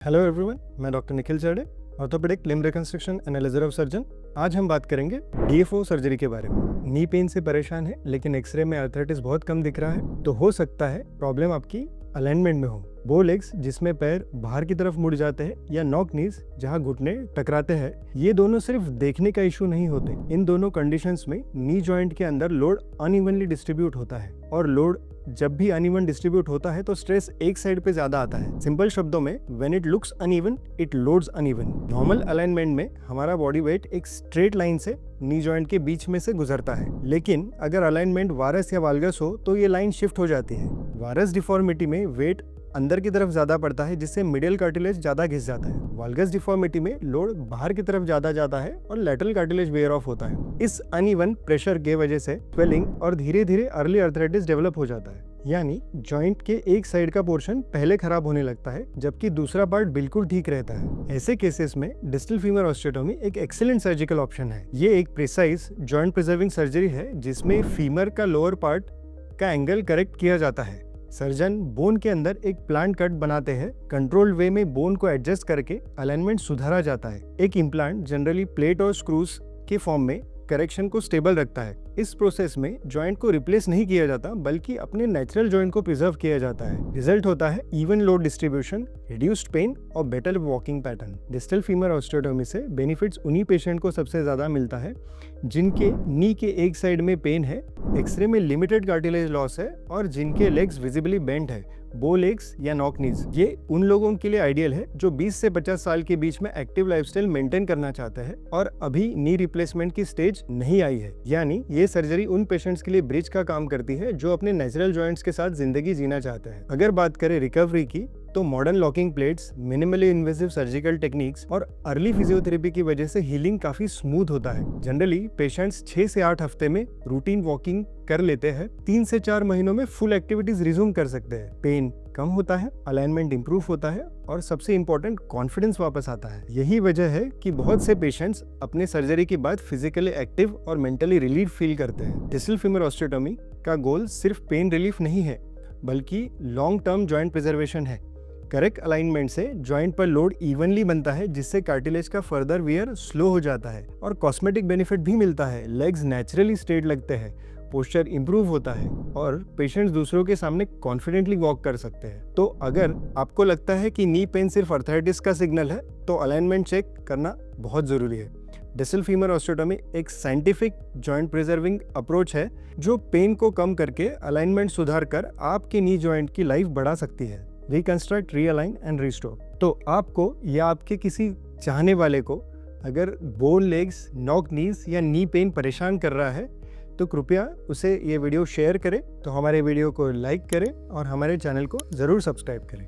Hello everyone, मैं doctor Nikhil Charde, orthopaedic limb reconstruction and laser surgeon. आज हम बात करेंगे डीएफओ सर्जरी के बारे में। नी पेन से परेशान है लेकिन एक्सरे में आर्थराइटिस बहुत कम दिख रहा है, तो हो सकता है प्रॉब्लम आपकी अलाइनमेंट में हो। बो लेग्स जिसमें पैर बाहर की तरफ मुड़ जाते हैं या नॉक नीज जहां घुटने टकराते हैं, ये दोनों सिर्फ देखने का इशू नहीं होते। इन दोनों कंडीशंस में नी जॉइंट के अंदर लोड अनइवनली डिस्ट्रीब्यूट होता है, और लोड जब भी अनइवन डिस्ट्रीब्यूट होता है तो स्ट्रेस एक साइड पे ज्यादा आता है। सिंपल शब्दों में, when it looks uneven it loads uneven. Normal alignment में हमारा बॉडी वेट एक स्ट्रेट लाइन से नी जॉइंट के बीच में से गुजरता है, लेकिन अगर अलाइनमेंट वारस या वाल्गस हो तो ये लाइन शिफ्ट हो जाती है। वारस डिफॉर्मिटी में वेट अंदर की तरफ ज्यादा पड़ता है, जिससे मिडियल कार्टिलेज ज्यादा घिस जाता है। वाल्गस डिफॉर्मिटी में लोड बाहर की तरफ ज्यादा जाता है और लैटरल कार्टिलेज वेयर ऑफ होता है। इस अनइवन प्रेशर के वजह से स्वेलिंग और धीरे धीरे अर्ली आर्थराइटिस डेवलप हो जाता है, यानी जॉइंट के एक साइड का पोर्शन पहले खराब होने लगता है जबकि दूसरा पार्ट बिल्कुल ठीक रहता है। ऐसे केसेस में डिस्टल फीमर ऑस्टियोटोमी एक एक्सीलेंट सर्जिकल ऑप्शन है। ये एक प्रिसाइज जॉइंट प्रिजर्विंग सर्जरी है जिसमें फीमर का लोअर पार्ट का एंगल करेक्ट किया जाता है। सर्जन बोन के अंदर एक प्लांट कट बनाते हैं। कंट्रोल्ड वे में बोन को एडजस्ट करके अलाइनमेंट सुधारा जाता है। एक इम्प्लांट जनरली प्लेट और स्क्रूज के फॉर्म में करेक्शन को स्टेबल रखता है। इस प्रोसेस में जॉइंट को रिप्लेस नहीं किया जाता बल्कि अपने नेचुरल जॉइंट को प्रिजर्व किया जाता है। रिजल्ट होता है even load distribution, reduced pain और better walking pattern. Distal femur osteotomy से बेनिफिट्स उन्हीं पेशेंट को सबसे ज्यादा मिलता है जिनके नी के एक साइड में पेन है, एक्सरे में लिमिटेड कार्टिलेज लॉस है और जिनके लेग्स विजिबली बेंट है, बो लेग्स या नॉक नीज। ये उन लोगों के लिए आइडियल है जो 20 से 50 साल के बीच में एक्टिव लाइफस्टाइल मेंटेन करना चाहते हैं और अभी नी रिप्लेसमेंट की स्टेज नहीं आई है। यानी ये सर्जरी उन पेशेंट्स के लिए ब्रिज का काम करती है जो अपने नेचुरल जॉइंट्स के साथ जिंदगी जीना चाहते हैं। अगर बात करें रिकवरी की, तो modern locking plates, minimally invasive surgical techniques और अर्ली फिजियोथेरेपी की वजह से हीलिंग काफी स्मूथ होता है। जनरली पेशेंट्स 6 से 8 हफ्ते में रूटीन वॉकिंग कर लेते हैं। 3 से 4 महीनों में फुल एक्टिविटीज रिज्यूम कर सकते हैं। पेन कम होता है, अलाइनमेंट इंप्रूव होता है और सबसे इंपॉर्टेंट कॉन्फिडेंस वापस आता है। यही वजह है कि बहुत से पेशेंट्स अपने सर्जरी के बाद फिजिकली एक्टिव और मेंटली रिलीफ फील करते हैं। डिस्टल फीमर ऑस्टियोटोमी का गोल सिर्फ पेन रिलीफ नहीं है बल्कि लॉन्ग टर्म जॉइंट प्रिजर्वेशन है। करेक्ट अलाइनमेंट से जॉइंट पर लोड इवनली बनता है जिससे कार्टिलेज का फर्दर वियर स्लो हो जाता है और कॉस्मेटिक बेनिफिट भी मिलता है। लेग्स नेचुरली स्ट्रेट लगते हैं, पोस्चर इंप्रूव होता है और पेशेंट्स दूसरों के सामने कॉन्फिडेंटली वॉक कर सकते हैं। तो अगर आपको लगता है कि नी पेन सिर्फ आर्थराइटिस का सिग्नल है तो अलाइनमेंट चेक करना बहुत जरूरी है। डिस्टल फीमर ऑस्टियोटोमी एक साइंटिफिक जॉइंट प्रिजर्विंग अप्रोच है जो पेन को कम करके अलाइनमेंट सुधार कर आपके नी जॉइंट की लाइफ बढ़ा सकती है। Reconstruct, realign and restore. तो आपको या आपके किसी चाहने वाले को अगर बोन लेग्स, नॉक नीज या नी पेन परेशान कर रहा है तो कृपया उसे ये वीडियो शेयर करें, तो हमारे वीडियो को लाइक करें और हमारे चैनल को ज़रूर सब्सक्राइब करें।